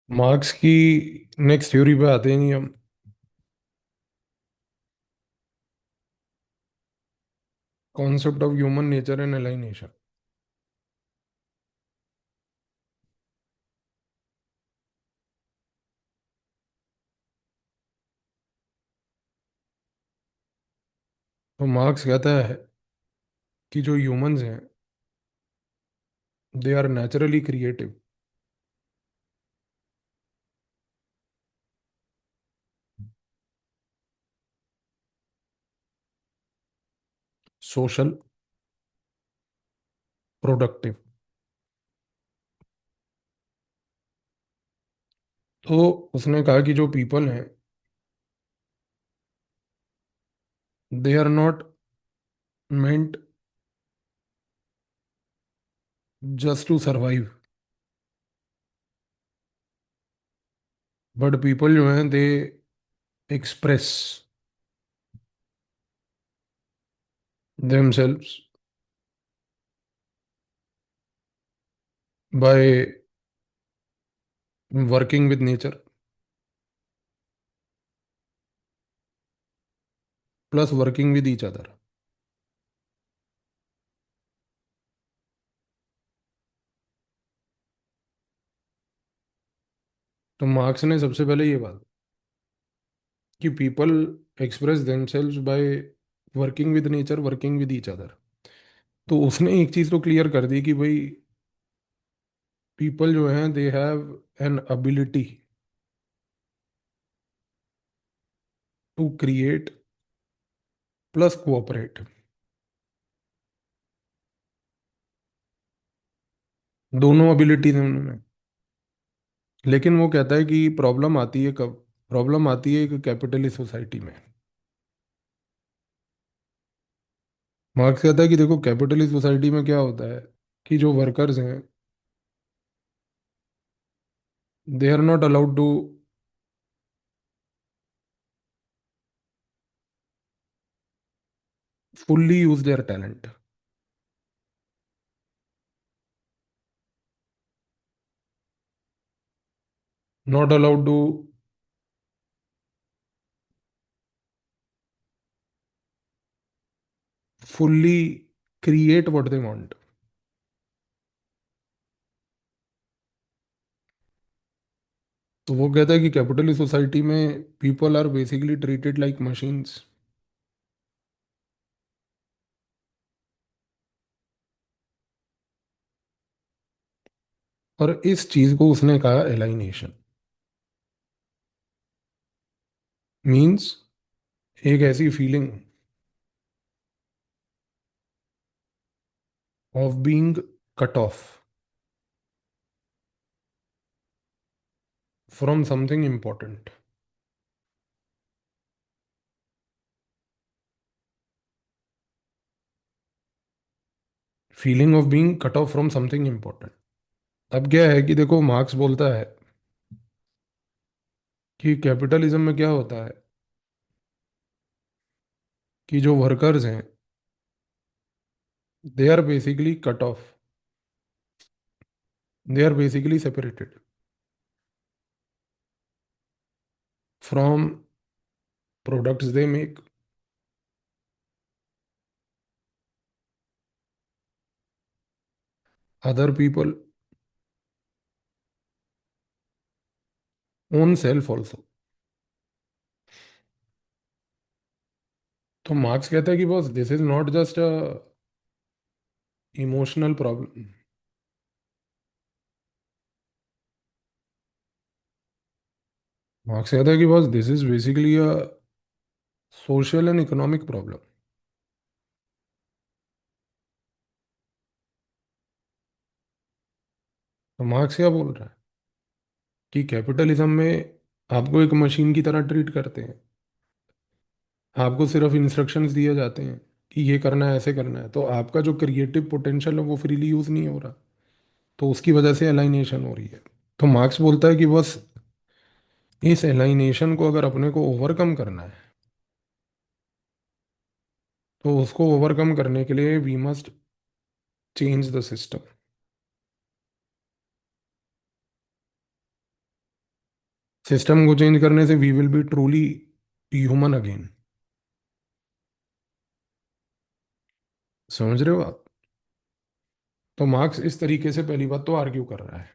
Marks की next theory पे आते हैं नहीं हम। Concept of human nature and alienation. तो मार्क्स कहता है कि जो ह्यूमंस हैं they are naturally creative, social, productive. तो उसने कहा कि जो पीपल हैं they are not meant just to survive, but people जो हैं they express themselves by working with nature plus working with each other. तो मार्क्स ने सबसे पहले ये बात कि people express themselves by working with nature, working with each other. तो उसने एक चीज तो क्लियर कर दी कि भाई पीपल जो हैं they have an ability to create plus cooperate. दोनों एबिलिटीज हैं उनमें। लेकिन वो कहता है कि प्रॉब्लम आती है कब? प्रॉब्लम आती है एक कैपिटलिस्ट सोसाइटी में। मार्क्स कहता है कि देखो कैपिटलिस्ट सोसाइटी में क्या होता है कि जो वर्कर्स हैं they are not allowed to fully use their talent, not allowed to fully create what they want. तो वो कहता है कि कैपिटलिस्ट सोसाइटी में people are basically treated like machines. और इस चीज को उसने कहा एलाइनेशन। मींस एक ऐसी feeling of being cut off from something important. Feeling of being cut off from something important. अब क्या है कि देखो मार्क्स बोलता है कि कैपिटलिज्म में क्या होता है कि जो वर्कर्स हैं they are basically cut off, they are basically separated from products they make, other people, own self also. तो मार्क्स कहता है कि boss this is not just a emotional problem. Marx कहता है कि boss this is basically a social and economic problem. तो Marx क्या बोल रहा है कि कैपिटलिज्म में आपको एक मशीन की तरह ट्रीट करते हैं। आपको सिर्फ इंस्ट्रक्शंस दिए जाते हैं कि ये करना है, ऐसे करना है, तो आपका जो क्रिएटिव पोटेंशियल है वो फ्रीली यूज नहीं हो रहा। तो उसकी वजह से अलाइनेशन हो रही है। तो मार्क्स बोलता है कि बस इस अलाइनेशन को अगर अपने को ओवरकम करना है तो उसको ओवरकम करने के लिए we must change the system. System को चेंज करने से we will be truly human again. समझ रहे हो आप? तो मार्क्स इस तरीके से पहली बात तो आर्ग्यू कर रहा है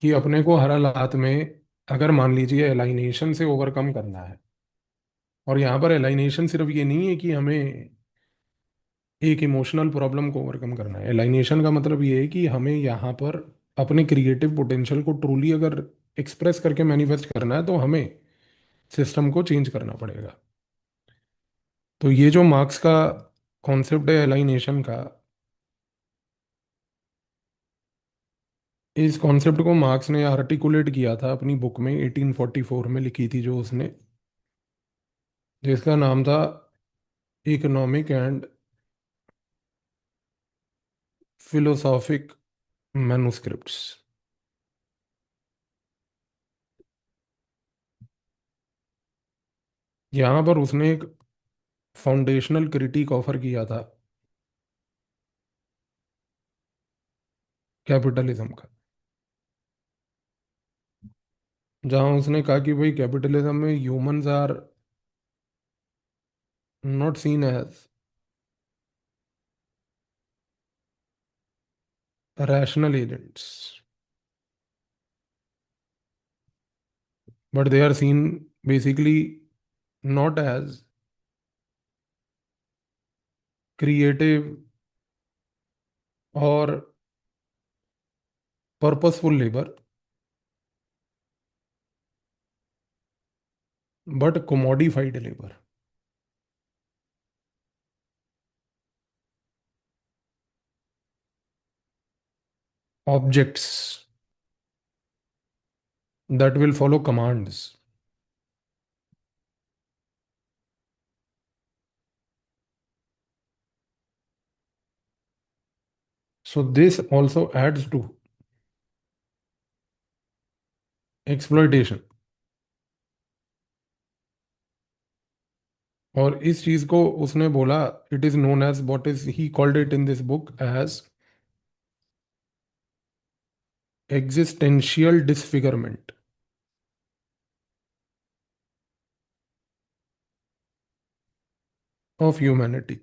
कि अपने को हर हालात में, अगर मान लीजिए एलाइनेशन से ओवरकम करना है, और यहाँ पर एलाइनेशन सिर्फ ये नहीं है कि हमें एक इमोशनल प्रॉब्लम को ओवरकम करना है। एलाइनेशन का मतलब ये है कि हमें यहाँ पर अपने क्रिएटिव पोटेंशियल को ट्रूली अगर एक्सप्रेस करके मैनिफेस्ट करना है तो हमें सिस्टम को चेंज करना पड़ेगा। तो ये जो मार्क्स का कॉन्सेप्ट है एलाइनेशन का, इस कॉन्सेप्ट को मार्क्स ने आर्टिकुलेट किया था अपनी बुक में, 1844 में लिखी थी जो उसने, जिसका नाम था इकोनॉमिक एंड फिलोसॉफिक मैन्युस्क्रिप्ट्स। यहाँ पर उसने एक फाउंडेशनल क्रिटिक ऑफर किया था कैपिटलिज्म का, जहाँ उसने कहा कि भाई कैपिटलिज्म में humans are not seen as rational agents, but they are seen basically not as creative और purposeful labour, but commodified labour. Objects that will follow commands. So this also adds to exploitation। और इस चीज को उसने बोला, it is known as, what is he called it in this book as existential disfigurement of humanity.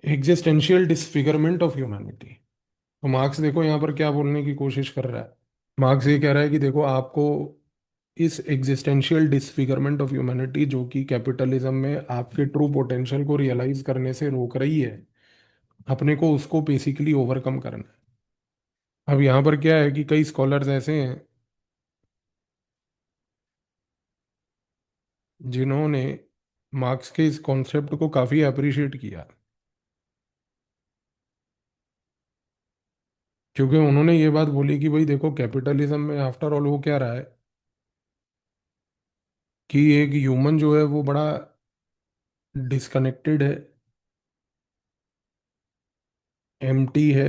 Existential disfigurement of humanity. तो Marx देखो यहाँ पर क्या बोलने की कोशिश कर रहा है। मार्क्स ये कह रहा है कि देखो आपको इस एग्जिस्टेंशियल डिसफिगरमेंट ऑफ ह्यूमैनिटी, जो कि कैपिटलिज्म में आपके ट्रू पोटेंशियल को रियलाइज करने से रोक रही है, अपने को उसको बेसिकली ओवरकम करना है। अब यहाँ पर क्या है कि कई स्कॉलर्स ऐसे हैं जिन्होंने मार्क्स के इस कॉन्सेप्ट को काफ़ी अप्रिशिएट किया, क्योंकि उन्होंने ये बात बोली कि भाई देखो कैपिटलिज्म में आफ्टर ऑल वो क्या रहा है कि एक ह्यूमन जो है वो बड़ा डिस्कनेक्टेड है, एम्प्टी है,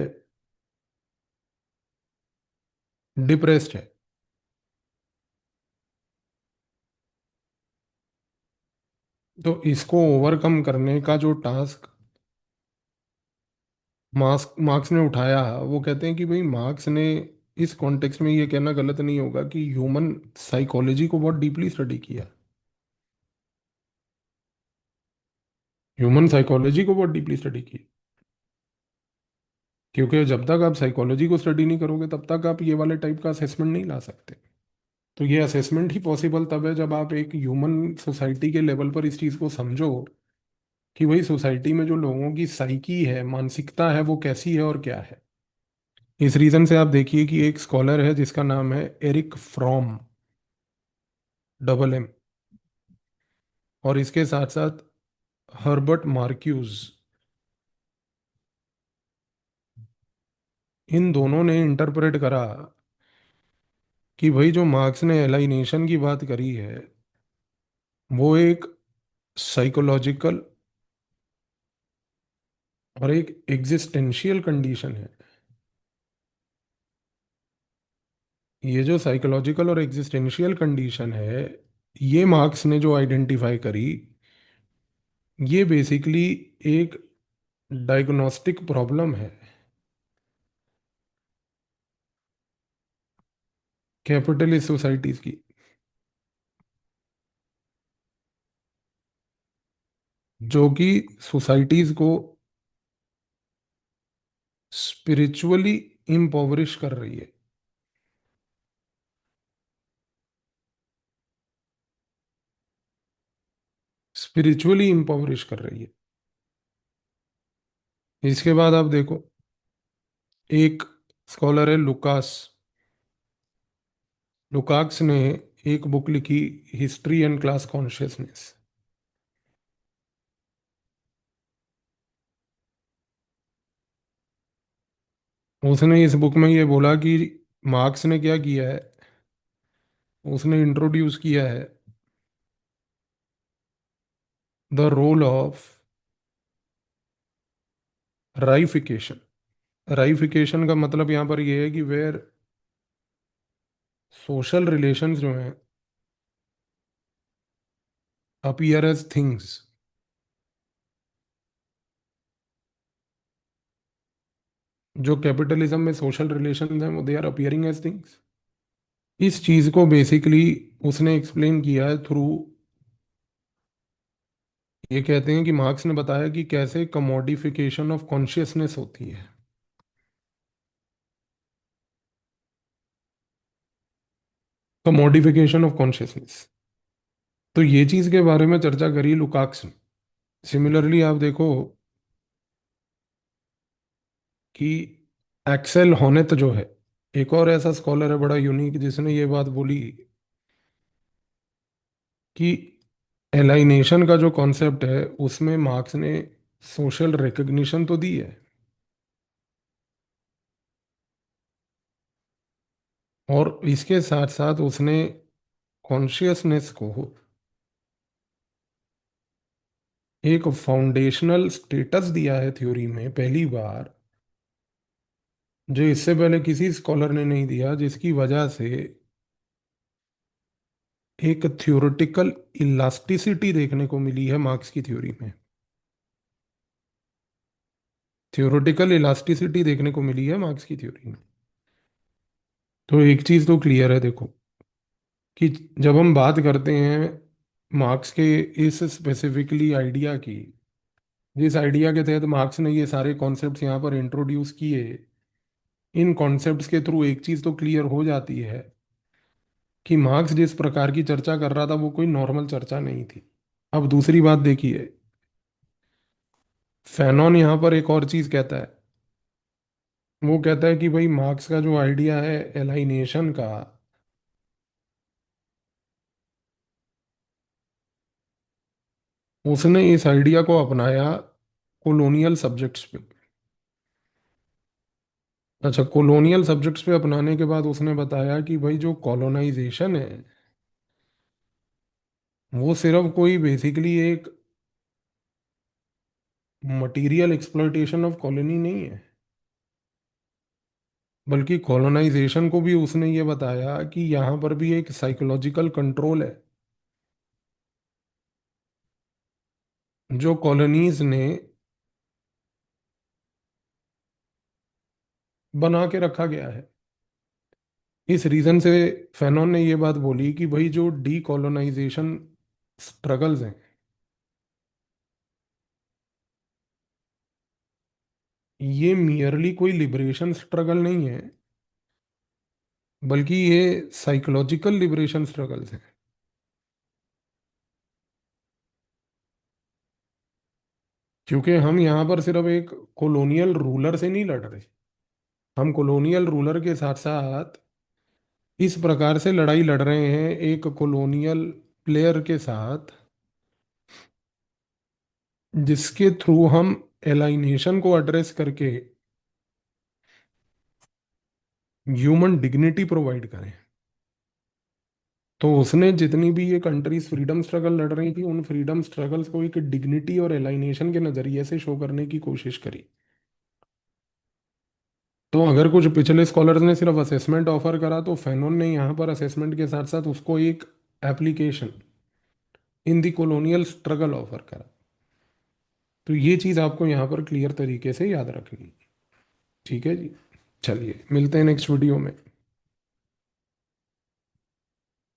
डिप्रेस्ड है। तो इसको ओवरकम करने का जो टास्क मार्क्स ने उठाया, वो कहते हैं कि भाई मार्क्स ने इस कॉन्टेक्स्ट में ये कहना गलत नहीं होगा कि ह्यूमन साइकोलॉजी को बहुत डीपली स्टडी किया। ह्यूमन साइकोलॉजी को बहुत डीपली स्टडी की, क्योंकि जब तक आप साइकोलॉजी को स्टडी नहीं करोगे तब तक आप ये वाले टाइप का असेसमेंट नहीं ला सकते। तो ये असेसमेंट ही पॉसिबल तब है जब आप एक ह्यूमन सोसाइटी के लेवल पर इस चीज़ को समझो कि वही सोसाइटी में जो लोगों की साइकी है, मानसिकता है, वो कैसी है और क्या है। इस रीजन से आप देखिए कि एक स्कॉलर है जिसका नाम है एरिक फ्रॉम, डबल एम, और इसके साथ साथ हर्बर्ट मार्क्यूज, इन दोनों ने इंटरप्रेट करा कि भाई जो मार्क्स ने एलाइनेशन की बात करी है वो एक साइकोलॉजिकल और एक एग्जिस्टेंशियल कंडीशन है। ये जो साइकोलॉजिकल और एग्जिस्टेंशियल कंडीशन है, ये मार्क्स ने जो आइडेंटिफाई करी, ये बेसिकली एक डायग्नोस्टिक प्रॉब्लम है। कैपिटलिस्ट सोसाइटीज की, जो कि सोसाइटीज को स्पिरिचुअली इम्पोवरिश कर रही है। स्पिरिचुअली इम्पोवरिश कर रही है। इसके बाद आप देखो, एक स्कॉलर है लुकास, लुकाक्स ने एक बुक लिखी, हिस्ट्री एंड क्लास कॉन्शियसनेस। उसने इस बुक में ये बोला कि मार्क्स ने क्या किया है, उसने इंट्रोड्यूस किया है द रोल ऑफ राइफिकेशन। राइफिकेशन का मतलब यहाँ पर ये है कि वेयर सोशल रिलेशंस जो हैं अपीयर एज थिंग्स, जो कैपिटलिज्म में सोशल रिलेशंस हैं वो they are appearing as things. इस चीज को बेसिकली उसने एक्सप्लेन किया है थ्रू, ये कहते हैं कि मार्क्स ने बताया कि कैसे कमोडिफिकेशन ऑफ कॉन्शियसनेस होती है। कमोडिफिकेशन ऑफ कॉन्शियसनेस, तो ये चीज के बारे में चर्चा करी लुकाक्स ने। सिमिलरली आप देखो कि एक्सेल होनेत जो है, एक और ऐसा स्कॉलर है बड़ा यूनिक, जिसने ये बात बोली कि एलाइनेशन का जो कॉन्सेप्ट है उसमें मार्क्स ने सोशल रिकग्निशन तो दी है, और इसके साथ साथ उसने कॉन्शियसनेस को एक फाउंडेशनल स्टेटस दिया है थ्योरी में पहली बार, जो इससे पहले किसी स्कॉलर ने नहीं दिया, जिसकी वजह से एक थ्योरेटिकल इलास्टिसिटी देखने को मिली है मार्क्स की थ्योरी में। थ्योरेटिकल इलास्टिसिटी देखने को मिली है मार्क्स की थ्योरी में। तो एक चीज तो क्लियर है देखो, कि जब हम बात करते हैं मार्क्स के इस स्पेसिफिकली आइडिया की, जिस आइडिया के तहत मार्क्स ने ये सारे कॉन्सेप्ट्स यहाँ पर इंट्रोड्यूस किए, इन कॉन्सेप्ट्स के थ्रू एक चीज तो क्लियर हो जाती है कि मार्क्स जिस प्रकार की चर्चा कर रहा था वो कोई नॉर्मल चर्चा नहीं थी। अब दूसरी बात देखिए, फैनॉन यहाँ पर एक और चीज कहता है। वो कहता है कि भाई मार्क्स का जो आइडिया है एलाइनेशन का, उसने इस आइडिया को अपनाया कॉलोनियल सब्जेक्ट्स पे। अच्छा, कॉलोनियल सब्जेक्ट्स पे अपनाने के बाद उसने बताया कि भाई जो कॉलोनाइजेशन है वो सिर्फ कोई बेसिकली एक मटेरियल एक्सप्लॉइटेशन ऑफ कॉलोनी नहीं है, बल्कि कॉलोनाइजेशन को भी उसने ये बताया कि यहाँ पर भी एक साइकोलॉजिकल कंट्रोल है, जो कॉलोनीज ने बना के रखा गया है। इस रीजन से फैनॉन ने ये बात बोली कि भाई जो डीकॉलोनाइजेशन स्ट्रगल्स हैं, ये मियरली कोई लिबरेशन स्ट्रगल नहीं है, बल्कि ये साइकोलॉजिकल लिबरेशन स्ट्रगल्स हैं। क्योंकि हम यहाँ पर सिर्फ एक कॉलोनियल रूलर से नहीं लड़ रहे, हम कॉलोनियल रूलर के साथ साथ इस प्रकार से लड़ाई लड़ रहे हैं एक कॉलोनियल प्लेयर के साथ, जिसके थ्रू हम एलाइनेशन को एड्रेस करके ह्यूमन डिग्निटी प्रोवाइड करें। तो उसने जितनी भी ये कंट्रीज फ्रीडम स्ट्रगल लड़ रही थी, उन फ्रीडम स्ट्रगल्स को एक डिग्निटी और एलाइनेशन के नजरिए से शो करने की कोशिश करी। तो अगर कुछ पिछले स्कॉलर्स ने सिर्फ असेसमेंट ऑफर करा, तो फैनोन ने यहाँ पर असेसमेंट के साथ साथ उसको एक application in the colonial struggle offer करा। तो ये चीज़ आपको यहाँ पर क्लियर तरीके से याद रखनी है। ठीक है जी, चलिए मिलते हैं नेक्स्ट वीडियो में।